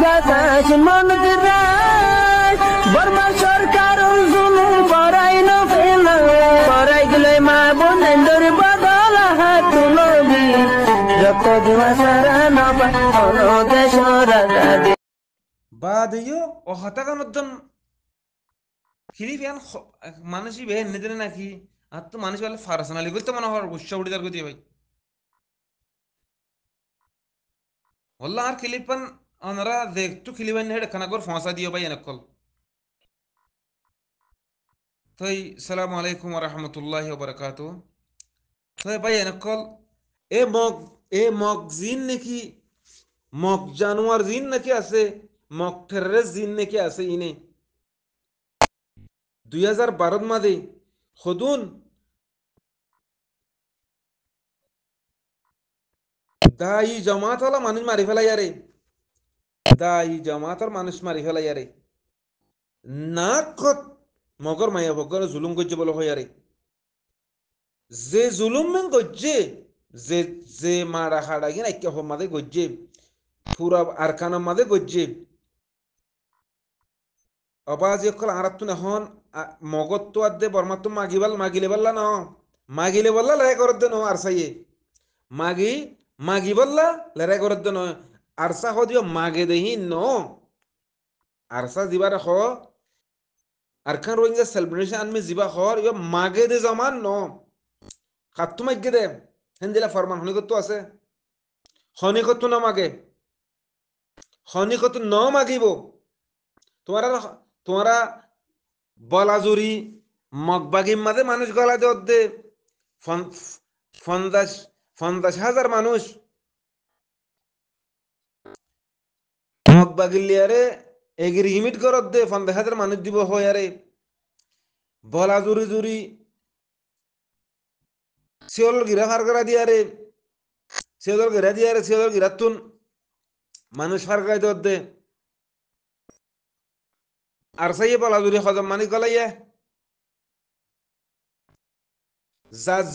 বাতাস মনত রায় বর্মা সরকার জুলুম করাই না ফেলা করাই গেলে মা বোনের বদল হাত তুলবি রক্ত দেওয়া সারা না পালো দেশ রাজা বাদিও ও হতাকানদ্দন খিলিফিয়ান মানুষই বেহে নিদেনে নাকি আর তো মানুষ বলে ফারাসানালি করতে মনে হয় উৎসব উড়ি তার গতি ভাই والله আর খিলিপান অনরা দেখতো খিলিবান হেড খানাগর ফাঁসা দিও ভাই এনেকল তাই সালামু আলাইকুম ওয়া রাহমাতুল্লাহি ওয়া বারাকাতুহু তাই ভাই এনেকল মগ মগ জিন নাকি মগ জানোয়ার জিন নাকি আছে মগ টেররিস্ট জিন নাকি আছে ইনে 2012 মাদে খুদুন দাই জামাত হলা মানুষ মারি ফেলাই আরে দাই জামাতর মানুষ মারি ফেলাই আরে না কত মগর মায়া বগর জুলুম করছে বলো হয় আরে যে জুলুম মেন গজ্জে যে যে মারা খাড়া গিয়ে নাকি মাদে গজ্জে পুরা আরকানা মাদে গজ্জে অবাজ একল আরাতুন এখন মগত তো আদে বর্মাত মাগিবাল মাগিলে বললা ন মাগিলে বললা লড়াই করত দে ন আর সাইয়ে মাগি মাগি বললা লড়াই করত দে ন আরসা হদিও মাগে দেহি ন আরসা দিবার খ আরখান রোহিঙ্গা সেলিব্রেশন আনমে জিবা খর ইয় মাগে দে জমান ন খাত্তু মাগে দে হেন্দিলা ফরমান হনিকত আছে হনিকত না মাগে হনিকত ন মাগিব তোমারা তোমরা বলাজুরি মগবাগির মাঝে মানুষ গলা দে 50,000 মানুষ মগবাগির লিয়ারে এগ্রিমেন্ট করত দে 50,000 মানুষ দিব হয় আরে বলাজুরি জুরি শিওল গিরা ফার করা দিয়ারে শিওল গিরা দিয়ারে শিওল গিরাতুন মানুষ ফার করাই দে আর সাইয়ে বলাজুরি হজম মানি গলাইয়া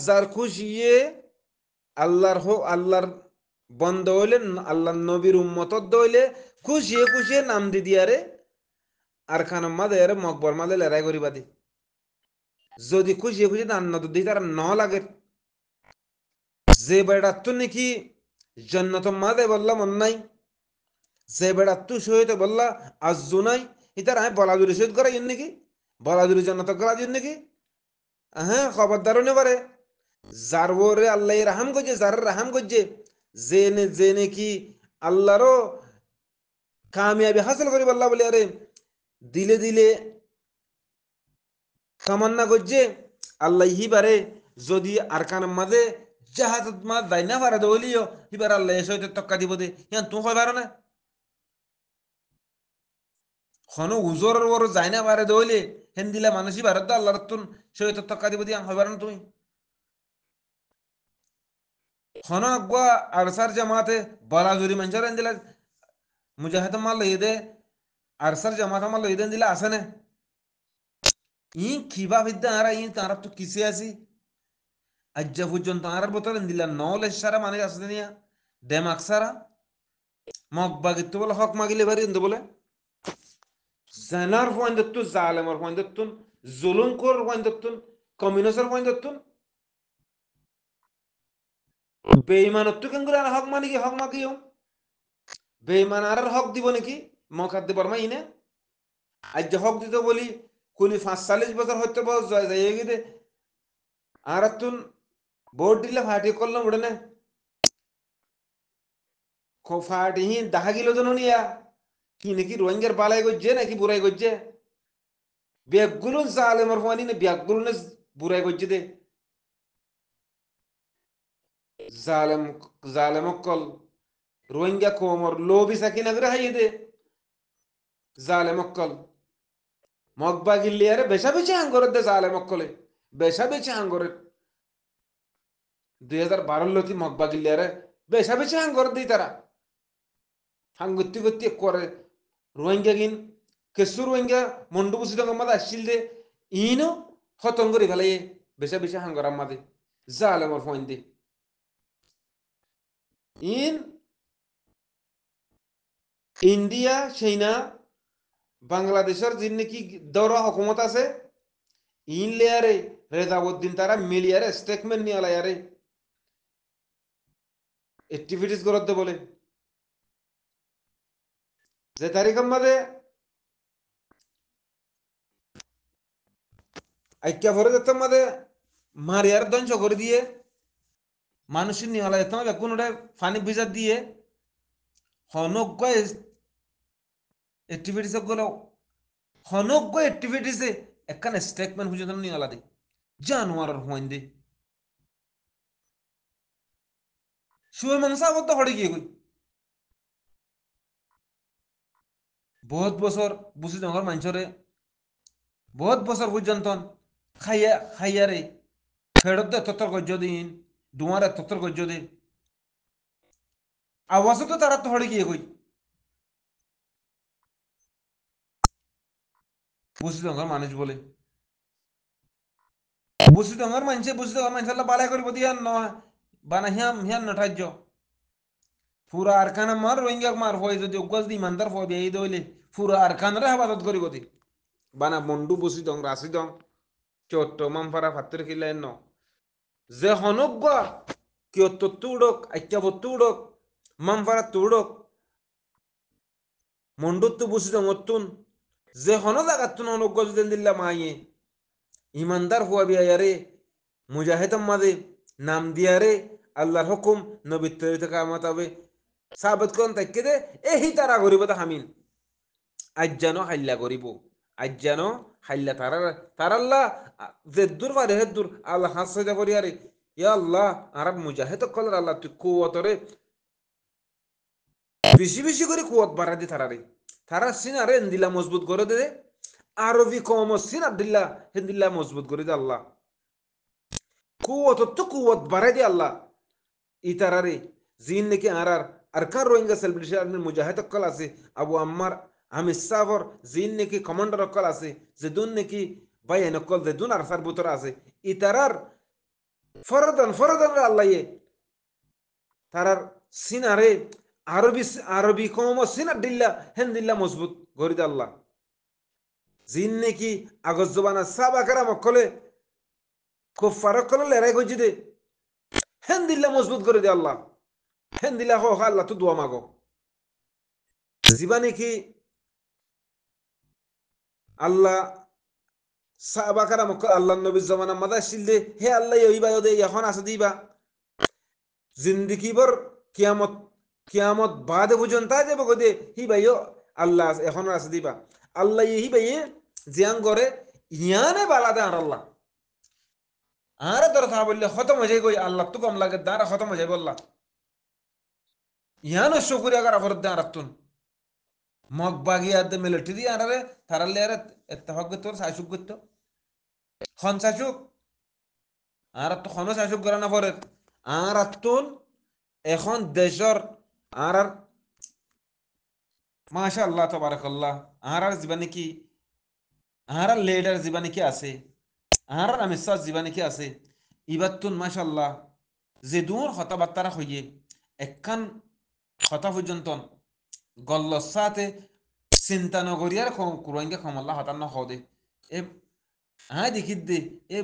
যার খুশিয়ে আল্লাহর বন্ধ হইলে আল্লাহর নবীর উম্মতত দইলে খুশিয়ে খুশিয়ে নাম দি দিয়ারে আর খানার মাঝে এর মকবর মাঝে লড়াই করিবা দি যদি খুশিয়ে খুশিয়ে নাম নদ দি তারা ন লাগে যে বেড়াত্তু নাকি জন্নত মাঝে বললা মন নাই যে বেড়াত্তু সহিত বললা আজু নাই ইতার আমি বলাজুরি সহিত করা ইন নাকি বলাজুরি জন্নত করা দিন নাকি হ্যাঁ খবরদারও নে পারে যার ওরে আল্লাহ রাহাম করছে যার রাহাম করছে যে নাকি আল্লাহরও কামিয়াবি হাসিল করি আল্লাহ বলে আরে দিলে দিলে তামান্না করছে আল্লাহ হিবারে যদি আরকান মাঝে জাহাজত মা দাই না পারে দলিও হিবার আল্লাহ সহিত তক্কা দিব দে হ্যাঁ তুমি হয় পারো না খন উজোর ওর যাই না পারে দইলে হেন দিলা মানুষই ভারত আল্লাহর তুন সহিত তক্কা দিব দিয়া হয় পারো না তুমি খন আগুয়া আরসার জামাতে বলা জুরি মানুষের দিলা মুজাহিদ মাল লই দে আরসার জামাত মাল লই দেন দিলা আছে না ই খিবা বিদ্যা আর ই তার তো কিসে আছি আজ্জা পর্যন্ত আর বোতলেন দিলা নলেজ সারা মানে আসতে নিয়া দেমাক সারা মগ বাগিত বলে হক মাগিলে বাড়ি বলে জানার পয়েন্ট জালেমর পয়েন্ট জুলুম কর পয়েন্ট কমিউনিস্টের পয়েন্ট বেঈমানত কেন করে আর হক মানি কি হক মাগিও বেঈমান আর হক দিব নাকি মকাত দিবার মা ইনে আজ যে হক দিতে বলি কোনি 45 বছর হইতে বয়স যাই গিয়ে আর তুন ভোট দিলে ফাটি করলাম উঠে না ফাটি হি দেখা গেল জন নিয়া কি নাকি রোহিঙ্গার বালাই করছে নাকি বুড়াই করছে ব্যাগগুলো জালেমর ফানি না ব্যাগগুলো না বুড়াই করছে দে জালেম জালেম কল রোহিঙ্গা কোমর লোবি সাকি না করে হাইয়ে দে জালেম কল মগবা গিল্লিয়ারে বেশা বেশি হাঙ্গরের দে জালেম কলে বেশা বেশি হাঙ্গরের 2012 লতি মগবা গিল্লিয়ারে বেশা বেশি হাঙ্গর দিই তারা হাঙ্গতি গতি করে রোহিঙ্গা গিন কেসু রোহিঙ্গা মন্ডু বুসি দঙ্গ মাদা আসছিল দে ইনো খতম করে ফেলাই বেশা বেশি হাঙ্গর আমাদে জালেমর ফোন দে ইন ইন্ডিয়া সেইনা বাংলাদেশের যে নাকি দৌড়া হকুমত আছে ইন লেয়ারে রেজাউদ্দিন তারা মিলিয়ারে স্টেটমেন্ট নিয়ে আলায়ারে অ্যাক্টিভিটিস করতে বলে যে তারিখের মধ্যে আইক্যা ভরে যেতে মধ্যে মারিয়ার ধ্বংস করে দিয়ে মানুষের নিয়ে আলা যেতে হবে কোনোটা ফানি ভিজা দিয়ে হনজ্ঞ অ্যাক্টিভিটিস গুলো হনজ্ঞ অ্যাক্টিভিটিসে একখানে স্টেটমেন্ট পর্যন্ত নিয়ে আলা দে জানোয়ারের হইন দে শুয়ে মাংসাবদ্ধ হড়ে গিয়ে কই বহুত বছর বুঝি জঙ্গল মানুষরে বহুত বছর পর্যন্ত খাইয়া খাইয়ারে ফেরত দে তত্তর গজ্য দিন দুয়ারে তত্তর গজ্য দিন আওয়াজও তো তারা তো হড়ে গিয়ে কই বুঝি জঙ্গল মানুষ বলে বুঝি জঙ্গল মানুষ বালাই করিব দিয়া নয় বানা হিয়াম হিয়ান নঠার্য পুরা আরকান মার রোহিঙ্গা মার হয় যদি উগল দি ইমানদার হয় এই দইলে পুরা আরকান রে হেফাজত করি গতি বানা মন্ডু বসি দং রাশি দং চট্ট মামফারা ফাত্তর কিলাই ন যে হনজ্ঞ কিয় তত্তু উড়ক আইক্যা বত্তু উড়ক মামফারা তুড়ক মন্ডুত্তু বসি দং অত্তুন যে হন জাগাতুন হনজ্ঞ যদি দিল্লা মাইয়ে ইমানদার হওয়া বিয়ারে মুজাহিদম মাদে নাম দিয়ারে আল্লাহর হুকুম নবীর তরিকা কামাত হবে সাবত কোন তাইকে দে এহি তারা করিব তা হামিন আজ যেন হাল্লা করিব আজ যেন হাল্লা তারাল্লাহ যে দূর পারে হে দূর আল্লাহ হাস সজা করি আরে ইয়া আল্লাহ আরব মুজাহিদ কল আল্লাহ তুই কুয়াতরে বেশি বেশি করে কুয়াত বাড়া দি তারারে তারা সিনারে এন্দিলা মজবুত করে দে আরবি কম সিনার দিল্লা হেন্দিল্লা মজবুত করে দে আল্লাহ কুয়াত তো কুয়াত বাড়াই দে আল্লাহ ইতারারে জিন নাকি আরকার রোহিঙ্গা সেলিব্রেশন আর্মির মুজাহিদ অক্কল আছে আবু আম্মার আমির সাবর জিন নাকি কমান্ডার অক্কল আছে যেদুন নাকি বাইন অক্কল যেদুন আরসার বুতর আছে ইতারার ফরদান ফরদান আল্লাহ তারার সিনারে আরবি আরবি কম সিনার দিল্লা হেন দিল্লা মজবুত গরিদ আল্লাহ জিন নাকি আগজ জবানা সাবাকারা মক্কলে খুব ফারক করলে লেরাই গজি দে হেন দিল্লা মজবুত করে দে আল্লাহ হেন দিলা হোক আল্লাহ তো দোয়া মাগো জীবানি কি আল্লাহ সাহাবাকারা মক্ক আল্লাহ নবী জমানা মাদা শিলদে হে আল্লাহ ইবা দে এখন আছে দিবা জিন্দিগি বর কিয়ামত কিয়ামত বাদে পর্যন্ত যাবে গদে হি ভাইও আল্লাহ এখন আছে দিবা আল্লাহ হি ভাই জিয়ান করে ইয়ানে বালাদে আর আল্লাহ আরে তোর থা বললে খতম হয়ে যায় কই আল্লাহ তো কম লাগে দাঁড়া খতম হয়ে যায় বললা ইয়ানো শুকরিয়া করা ফরদ আরাতুন মগ বাগিয়া দে মিলিটারি আরে তারালে আরে ইত্তেফাক করতে শাসক করতে খন শাসক আর তো খন শাসক করা না পরে আর আতুন এখন দেশর আর মাশাআল্লাহ তাবারাকাল্লাহ আর জীবনে কি আর লিডার জীবনে কি আছে আর আমি সাজ জীবনে কি আছে ইবাতুন মাশাআল্লাহ যে দূর কথাবার্তা হইয়ে একখান কথা পর্যন্ত গল্লর সাথে চিন্তা নগরিয়ার কুরআনকে ক্ষমল্লা হতান না হদে এ হ্যাঁ দেখি দে এ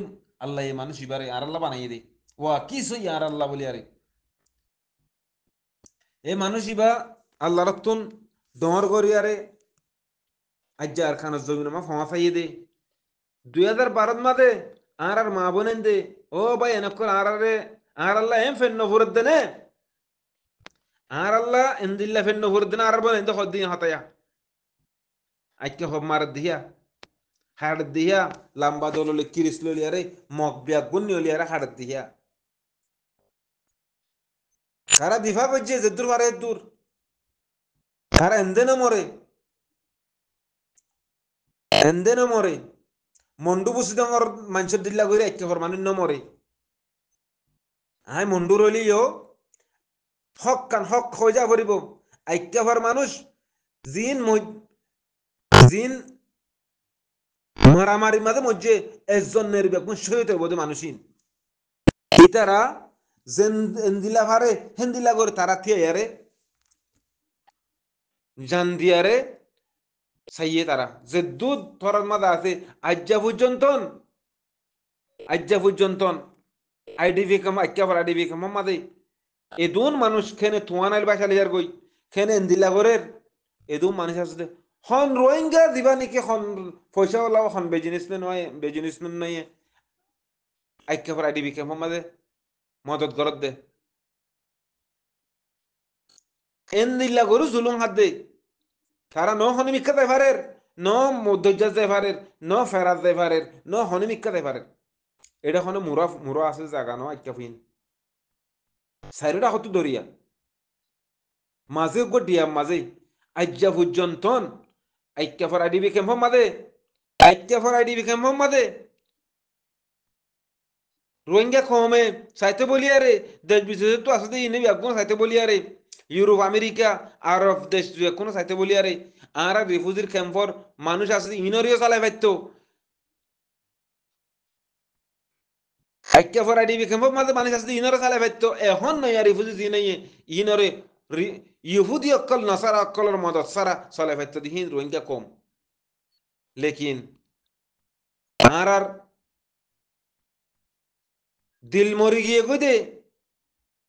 আল্লাহ এ মানুষ ইবারে আর আল্লাহ বানাই দে ওয়া কি সই আর আল্লাহ বলি আরে এ মানুষ ইবা আল্লাহ রতুন ডর গরিয়ারে আজ্জা আর খান জমিন মা ফমা ফাইয়ে দে 2012 মাদে আর মা বোনেন দে ও ভাই এনকর আর আল্লাহ এম ফেন নফরত দেনে আর আল্লাহ ইন্দিল্লা ফেন নফরত দেনে আর বোনেন তো হদ্দিন হতায়া আজকে হব মার দিয়া হাড় দিয়া লম্বা দললে কিরিস ললিয়ারে মগ বিয়া গুন্নি ললিয়ারে হাড় দিয়া কারা দিফা করছে যে দূর মারে দূর কারা এন্দে না মরে মন্ডু বসি ডর মানুষের দিল্লা করে একে হর মানুষ ন মরে আই মন্ডু রলিও হক কান হক হয়ে যা করিব আইকে হর মানুষ জিন জিন মারামারি মাঝে মধ্যে একজন নির্বেক শহীদ হইব মানুষিন ইতারা যেন দিলা ভারে হেন দিলা করে তারা থিয়ে আরে জান দিয়ারে সাইয়ে তারা যে দুধ থরার মাদা আছে আজ্জা পর্যন্ত আইডিবি কাম আইক্যাফার আইডিবি কাম মাদে এদুন মানুষ খেনে তুয়ানাইল বাসালিয়ার গই খেনে এন্দিলা করের এদুন মানুষ আছে হন রোহিঙ্গা দিবা নাকি হন পয়সা ওলাও হন বেজিনিসমেন নয় আইক্যাফার আইডিবি কাম মাদে মদত করত দে এন্দিলা গরু জুলুম হাত দে তারা ন হনিমিকা দেভারের ন মধ্যজাত দেভারের ন ফেরাত দেভারের ন হনিমিকা দেভারের এটা হনে মুরা মুরা আছে জায়গা ন আইক্যাফিন সাইরোটা হতো দরিয়া মাঝে গডিয়া মাঝে আজ্জা পর্যন্তন আইক্যাফার আইডিবি কেম্প মাদে আইক্যাফার আইডিবি কেম্প মাদে রোহিঙ্গা কমে সাইতে বলিয়ারে দেশ বিদেশে তো আসলে ইনে একদম সাইতে বলিয়ারে ইউরোপ আমেরিকা আরব দেশ কোনো সাইতে বলিয়ারে আর রিফিউজির ক্যাম্পর মানুষ আসলে ইনরিও চালাই পাইতো আইক্যাফার আইডিবি ক্যাম্পর মাঝে মানুষ আসলে ইনরে চালাই পাইতো এখন নয় রিফিউজি জি নাই ইনরে ইহুদি অক্কল নসারা অক্কলের মদত সারা চালাই পাইতো দিহিন রোহিঙ্গা কম লেকিন আর দিল মরি গিয়ে কই দে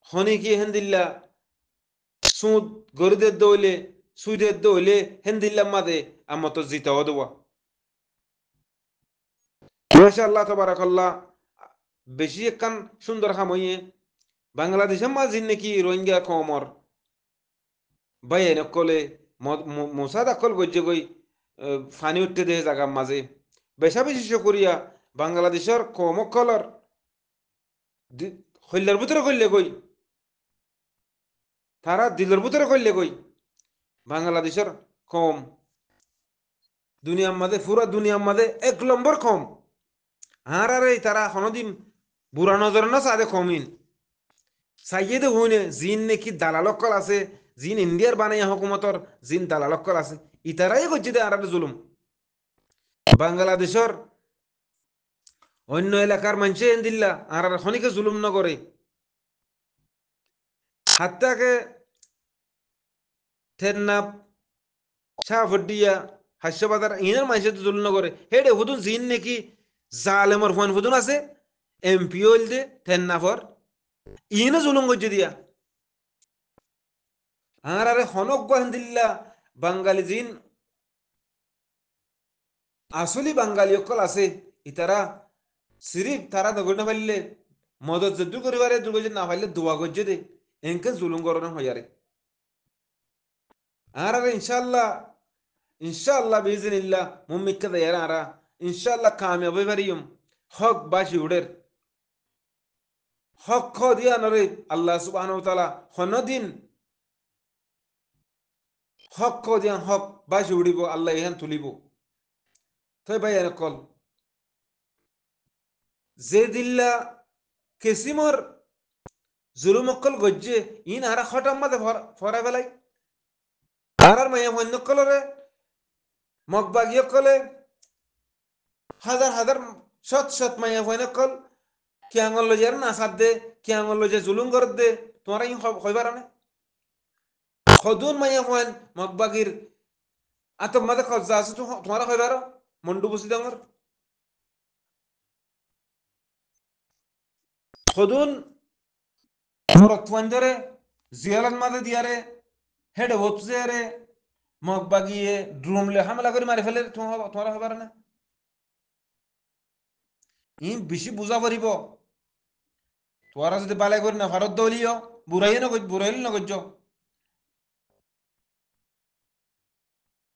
হনি কি হেন্দিল্লা সুদ গরিদের দৌলে সুদের দৌলে হেন্দিল্লা মাদে আমার তো জিতাও দেওয়া মাশাআল্লাহ তাবারাকাল্লাহ বেশি একখান সুন্দর খামইয়ে বাংলাদেশের মাঝে নাকি রোহিঙ্গা কমর বাইয়ে নকলে মোসাদ আকল গজ্জে গই ফানি উঠতে দে জায়গার মাঝে বেশা বিশেষ করিয়া বাংলাদেশের কমকলর হইলার ভিতরে করলে কই তারা দিলের ভিতরে করলে কই বাংলাদেশের কম দুনিয়ার মাঝে পুরা দুনিয়ার মাঝে 1 নম্বর কম আর আরে তারা হনদিন বুড়া নজর না সাদে কমিন সাইয়েদে হইনে জিন নাকি দালালকল আছে জিন ইন্ডিয়ার বানাইয়া হুকুমতর জিন দালালকল আছে ইতারাই করছে দে আর জুলুম বাংলাদেশের অন্য এলাকার মানুষে দিল্লা আর খনিকে জুলুম নগরে হাত্তাকে ঠেন্নাপ শাহফুদ্দিয়া হাস্যবাজার ইনার মানুষে জুলুম নগরে হেডে হুদুন জিন নাকি জালেমর ফোন হুদুন আছে এমপি হইল দে ঠেন্নাফর ইনে জুলুম করছে দিয়া আর আরে হনক দিল্লা বাঙালি জিন আসলি বাঙালি অকল আছে ইতারা সিরিফ তারা দগর না পারলে মদত যদ্দু করিবারে দুর্গ না পারলে দোয়া করছে দে এনকে জুলুম করণ হইয়ারে আর আরে ইনশাআল্লাহ ইনশাআল্লাহ বিইজনিল্লাহ মুম্মিক্কা দেয়ারা আরা ইনশাআল্লাহ কামিয়াব হইবারিয়ম হক বাসি উড়ের হক খ দিয়া নরে আল্লাহ সুবহানাহু ওয়া তাআলা হনদিন হক খ দিয়া হক বাসি উড়িব আল্লাহ ইহান তুলিব তাই ভাই কল যে দিল্লা কেসিমর জুলুম অকল গজ্জে ইন আরা খটাম মাদে ফরা বেলাই আর মাইয়া মন্য কলরে মগবাগি কলে হাজার হাজার শত শত মাইয়া ফয়ন কল কিয়াঙ্গল লজার না সাদ দে কিয়াঙ্গল লজে জুলুম কর দে তোমরা ইন হইবার না খদুন মাইয়া ফয়ন মগবাগির আতম মাদে খজা আছে তোমরা হইবার মন্ডু বসি ডাঙর খদুন মরত ফন্দরে জিয়ালান মাদে দিয়ারে হেডে হচ্ছে রে মগবাগিয়ে ড্রোমলে হামলা করে মারি ফেলে তোমরা হইবার না ই বেশি বুঝা পারিব তোরা যদি বালাই করি না ভারত দলীয় বুড়াইল না গজ্জ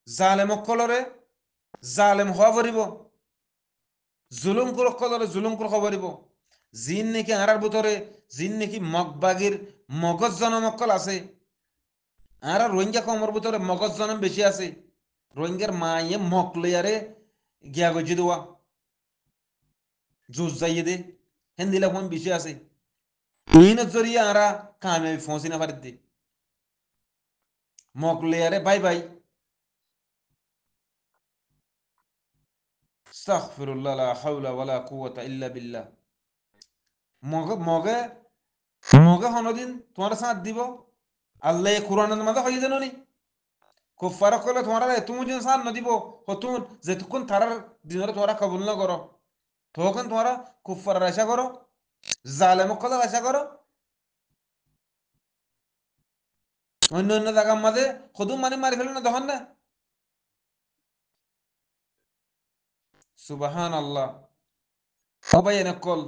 জালেম অকলরে জালেম হওয়া পারিব জুলুম করে অকলরে জুলুম করে হওয়া পারিব জিন নাকি আরার ভিতরে জিন নাকি মগবাগির মগজ জনম অকল আছে আর রোহিঙ্গা কমর ভিতরে মগজ জনম বেশি আছে রোহিঙ্গার মায়ে মক লইয়ারে গিয়া গজ্জি দেওয়া জুস যাইয়ে দে হেন্দিলা ফোন বেশি আছে ইন জরিয়া আরা কামিয়াবি ফসি না পারিতে মক লইয়ারে বাই বাই আস্তাগফিরুল্লাহ লা হাওলা ওয়ালা কুওয়াতা ইল্লা বিল্লাহ মগে মগে মগে হনদিন তোমার সাথ দিব আল্লাহ কোরআনের মাঝে হইয়ে জানো নি কুফার কলে তোমার তুমি যেন সার নদিব হতুন যেতক্ষণ তারার দিনের তোমরা কবুল না করো তখন তোমরা কুফার আশা করো জালেম কলে আশা করো অন্য অন্য জায়গার মাঝে হদুম মানে মারি ফেলো না তখন না সুবাহান আল্লাহ সবাই এনে কল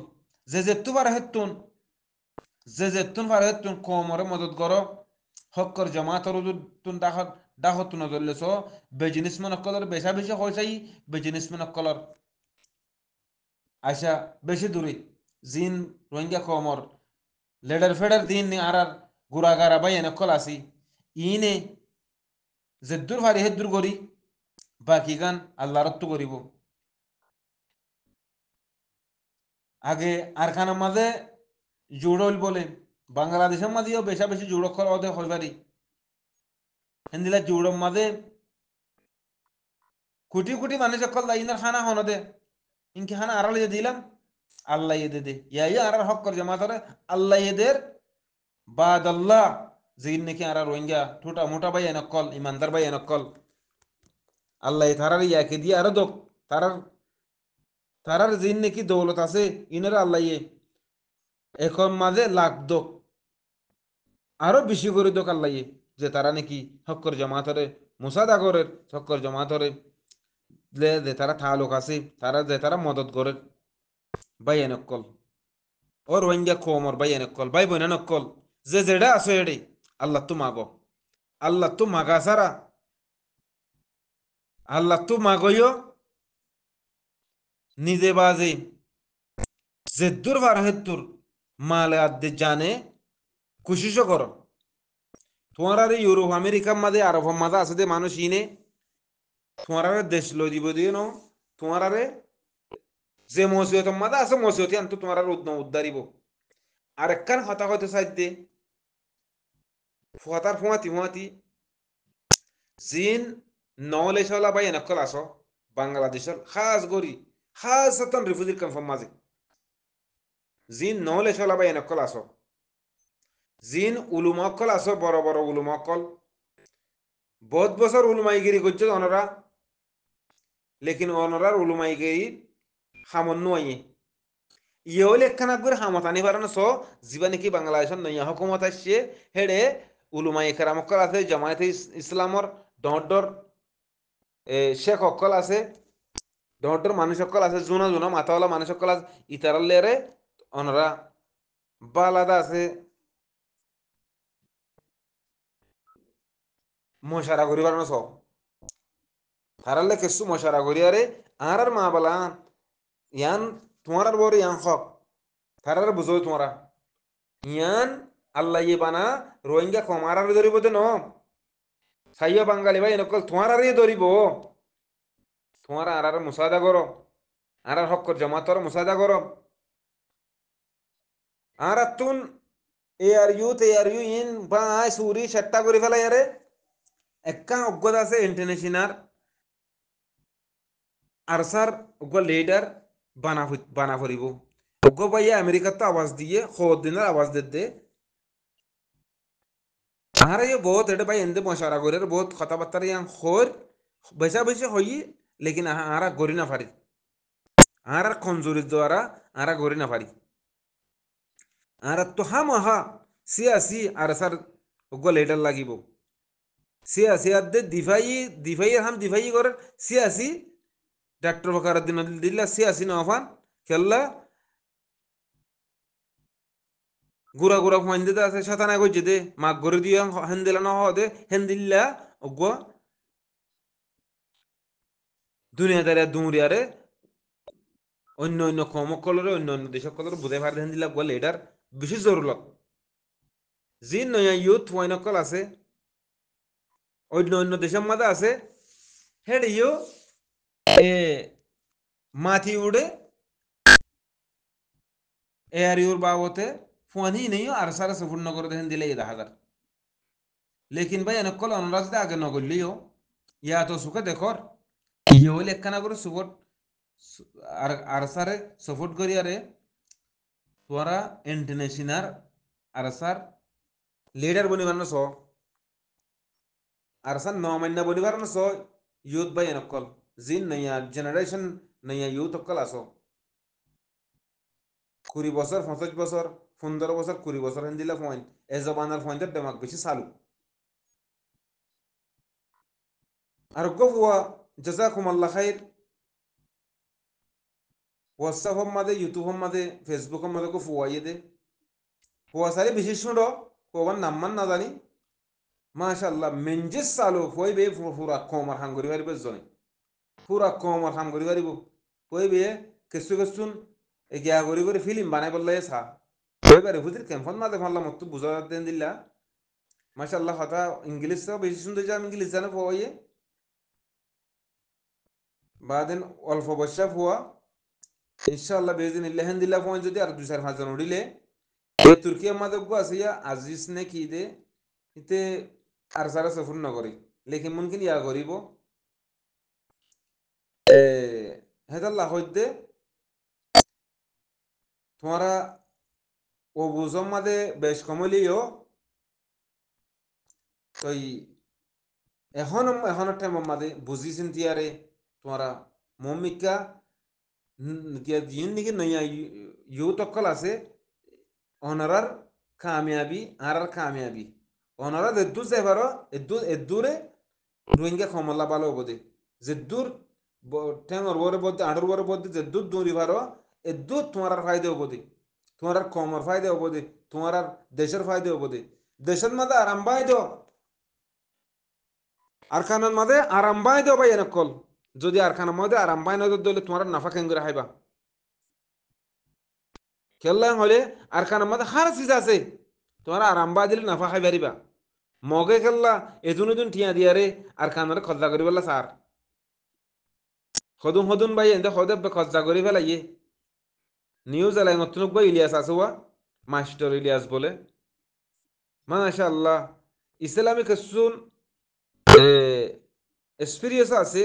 যে যেতু পারে হেতুন যে যেতুন পারে হেতুন কমরে মদত করো হক্কর জামাতর তুন ডাকত নজরলে সো বেজিনিস মান কলর বেশা বেশি হইছাই বেজিনিস মান কলর আশা বেশি দূরে জিন রোহিঙ্গা কমর লেডার ফেডার দিন নি আর গুড়াগারা বাই এনে কল আসি ইনে যেদ্দুর ভারি হেদ্দুর করি বাকি গান আল্লাহ রত্তু করিব আগে আর খানের মাঝে জুড়ল বলে বাংলাদেশের মাঝেও বেশা বেশি জুড়ক করা ওদের হই পারি হিন্দিলা জুড়ম মাঝে কোটি কোটি মানুষ কল ইনার খানা হন দে ইনকি খানা আড়াল দিলাম আল্লাহ দে দে ইয়া আর হক কর জমা ধরে আল্লাহ এদের বাদ আল্লাহ জিন নাকি আর রোহিঙ্গা ঠোঁটা মোটা ভাই এনকল ইমানদার ভাই এনকল আল্লাহ তারার ইয়াকে দিয়ে আরো দোক তারার তারার জিন নাকি দৌলত আছে ইনার আল্লাহ এখন মাঝে লাখ দোক আরো বেশি করে দোক আল্লাহ যে তারা নাকি হক্কর জমাতরে মুসাদাগরের হক্কর জমাতরে যে তারা থালোক আছে তারা যে তারা মদত করে ভাই এনকল ও রোহিঙ্গা কোমর ভাই এনকল ভাই বোন এনকল যে যেটা আছে এডে আল্লাহ তো মাগো আল্লাহ তো মাগা সারা আল্লাহ তো মাগইও নিজে বাজে জেদ্দুর বার হেদ্দুর মালে আদ্দে জানে কুশিস করো তোমার আর ইউরোপ আমেরিকার মাঝে আরব মাঝে আছে যে মানুষ ইনে তোমার আর দেশ লই দিব দিয়ে ন তোমার আরে যে মসিয়ত মাঝে আছে মসিয়তি আনতো তোমার আর উদ্ধারিব আর একখান হতা হয়তো সাইড ফুয়াতার ফুয়াতি ফুয়াতি জিন নলে চলা বাই এনেকল আসো বাংলাদেশের খাস গরি খাস সতন রিফিউজির কনফার্ম মাঝে জিন নলে চলা বাই এনেকল আসো জিন উলুমকল আসো বড় বড় উলুমকল বহুত বছর উলুমাইগিরি করছে অনরা লেকিন অনরার উলুমাইগিরি সামান্য আইয়ে ইয়ে হলে একখানা করে হামতানি পারে না স যিবা নাকি বাংলাদেশের নয়া হকুমত আসছে হেডে উলুমাই কেরামকল আছে জামায়াতে ইসলামর ডর শেখ অকল আছে ডর মানুষ অকল আছে জুনা জুনা মাথাওয়ালা মানুষ অকল আছে ইতারাল্লেরে অনরা বালাদা আছে মশারা করি পারে না সব তারালে কিছু মশারা করি আরে আর মা বালা ইয়ান তোমার বড় ইয়ান হক তারার বুঝো তোমারা ইয়ান আল্লাহ ইয়ে বানা রোহিঙ্গা কমারার ধরিব তো ন সাইয়া বাঙালি ভাই নকল তোমার আর ধরিব তোমার আর মুসাদা করো আর হক জমাতর মুসাদা করো আর তুন এ আর ইউ ইন বা সুরি সেট্টা করে ফেলাই আরে একা অজ্ঞতা আছে ইন্টারন্যাশনাল আর স্যার অজ্ঞ লিডার বানা ফুরিব অজ্ঞ ভাইয়া আমেরিকার তো আওয়াজ দিয়ে খোদ দিনের আওয়াজ দে আর ये बहुत एडे भाई एंदे मशारा गोरे बहुत কথাবার্তা ইয়াং খোর বেশা বেশি হই লেকিন আরা গরি না পারি আর কমজোরি দ্বারা আরা গরি না পারি আর তো হাম হা সিয়াসি আর স্যার ওগো লেটার লাগিব সিয়াসি আদে দিফাই হাম দিফাই করে সিয়াসি ডাক্তার বকার দিন দিল্লা সিয়াসি নফান খেললা গুড়া গুড়া ফাইন দিতে আছে সাতানা কইছে দে মাগ গরি দিয়ে হেন্দিলা না হদে হেন্দিল্লা ওগো দুনিয়াদারে দুমরিয়ারে অন্য অন্য কমকলরে অন্য অন্য দেশকলরে বুঝাই পারে হেন দিলা গলে এটার বেশি জরুরত যি নয়া ইউথ ওয়াইনকল আছে অন্য অন্য দেশের মাঝে আছে হেড ইউ এ মাথি উড়ে এ আর ইউর বাবতে ফোনই নেই আর সারা সফর নগর দেন দিলে 10,000 লেকিন ভাই এনকল অনুরাজ আগে নগরলিও ইয়া তো সুখে দেখর ইয়ে হইলে একখানা করে সুপোর্ট আর আর সারে সাপোর্ট করি আরে তোরা ইন্টারন্যাশনাল আর স্যার লিডার বনি বানো স আর সান নমান্য বনিবার না সো ইউথ বাই নকল জিন নয়া জেনারেশন নয়া ইউথ অকল আসো 20 বছর 25 বছর 15 বছর 20 বছর দিলা পয়েন্ট এ জবানার পয়েন্টের দেমাক বেশি চালু আর গফুয়া জাজাকুম আল্লাহ খাইর হোয়াটসঅ্যাপ মাদে ইউটিউব মাদে ফেসবুক মাদে গফুয়া ইয়ে ফুয়া সারি বিশেষ শুনো কোবার নাম্মান না জানি মাশাআল্লাহ মেনজিস চালু ফই বে ফুরা কমর হাঙ্গরি বারিব জনে ফুরা কমর হাঙ্গরি বারিব ফই বে কিছু কিছুন এগিয়া গরি গরি ফিল্ম বানাই বললে সা ফই বারে হুদির কেমন মাদে ভাল্লা মত বুঝা দেন দিল্লা মাশাআল্লাহ কথা ইংলিশ তো বেশি সুন্দর জান ইংলিশ জানে ফয়ে বাদেন অল্প বর্ষা ফুয়া ইনশাআল্লাহ বেদিন ইল্লাহ দিল্লা ফয় যদি আর 2-4-5 জন উড়িলে এ তুর্কিয়া মাদক গো আছে ইয়া আজিজ নে কি দে ইতে আর সারা সফর না করি লেকিন মুমকিন ইয়া করিব এ হেদাল্লাহ হইতে তোমরা ও বুঝম মাদে বেশ কমলিও তই এখন টাইম মাদে বুঝি চিন্তিয়ারে তোমরা মমিকা জিন নিকি নয়া ইউথ অকল আছে অনারার কামিয়াবি আর কামিয়াবি অনারা এদ্দু যাইবারো এদ্দুরে রোহিঙ্গা খমল্লা ভালো হবদে যেদ্দুর ঠেঙর বরে বলতে আড়ুর বরে বলতে যেদ্দুর দৌড়িবারো এদ্দুর তোমার ফায়দা হবদে তোমার কমর ফায়দা হবদে তোমার দেশের ফায়দা হবদে দেশের মাঝে আরাম বাই দো আর খানের মাঝে আরাম বাই দো ভাই এনকল যদি আর খানের মধ্যে আরাম বাই না দিলে তোমার নাফা কেঙ্গুরে হাইবা খেললাম হলে আর খানের মাঝে হার চিজ আছে তোমার আরাম বাই দিলে নাফা খাইবারিবা মগে খেললা এজুন এজুন ঠিয়া দিয়ারে আর খানারে খরচা করি বললা সার সদুন সদুন ভাই এতে সদে খরচা করি ফেলাইয়ে নিউজ এলাই নতুন ইলিয়াস আসুয়া মাস্টার ইলিয়াস বলে মাশাআল্লাহ ইসলামিক সুন এক্সপিরিয়েন্স আছে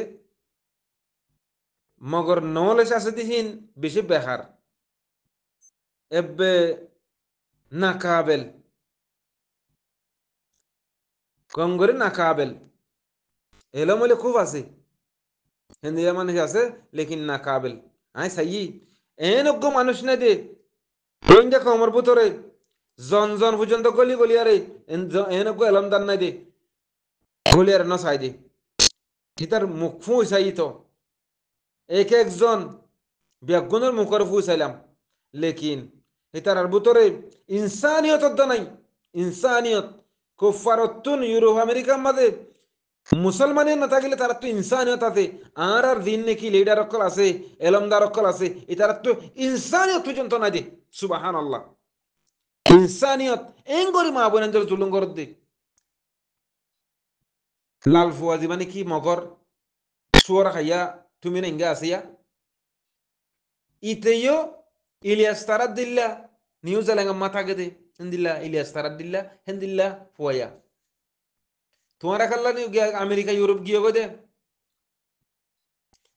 মগর নলেজ আছে দিহিন বেশি বেহার এবে না কাবেল কম করে না কাবেল এলোমেলো খুব আছে হিন্দিয়া মানুষ আছে লেকিন না কাবেল আই সাই এনজ্ঞ মানুষ না দে রোহিঙ্গা কমর ভিতরে জন জন পর্যন্ত গলি গলি আরে এনজ্ঞ এলমদার নাই দে গলি আর না চাই দে ইতার মুখ ফুঁ চাই তো এক একজন ব্যাগুনের মুখের ফুঁ চাইলাম লেকিন ইতার আর ভিতরে ইনসানিয়ত নাই ইনসানিয়ত কুফারতুন ইউরোপ আমেরিকার মাঝে মুসলমানের না থাকলে তারা তো ইনসানিয়ত আছে আর দিন নাকি লিডার অকল আছে এলমদার অকল আছে তারা তো ইনসানিয়ত পর্যন্ত না দে সুবাহান আল্লাহ ইনসানিয়ত এঙ্গরি মা বোনের জুলুম করত দে লাল ফুয়াজি মানে কি মগর সুয়ার খাইয়া তুমি নেঙ্গা আসিয়া ইতেও ইলিয়াস তারাত দিল্লা নিউজিল্যান্ড মাথা গেদে হেন্দিল্লা ইলিয়াস তারাত দিল্লা হেন্দিল্লা ফুয়া তোমারা খাল্লা আমেরিকা ইউরোপ গিয়ে গো দে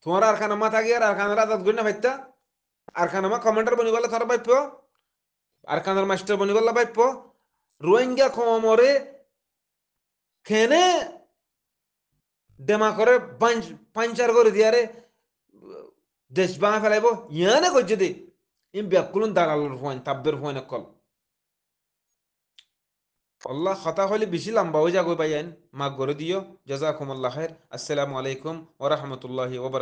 তোমার আর খানা মাথা গিয়ে আর খানার আজাদ করি না ভাইতা আর খানামা কমান্ডার বনি গেলে তারা ভাইপ আর খানার মাস্টার বনি গেলে ভাইপ রোহিঙ্গা কমরে খেনে ডেমা করে পাঞ্চার করে দিয়ারে দেশ ভাঙা ফেলাইব ইয়ানে করছে দে ইম ব্যাকুলন দালালর ফোন তাব্বের ফোন কল আল্লাহ কথা হলে বেশি লম্বা হয়ে যাগো ভাইয়ান মাগ করে দিও জাযাকুমুল্লাহ খাইর আসসালামু আলাইকুম ওয়া রাহমাতুল্লাহি ওয়া বারাকাতুহু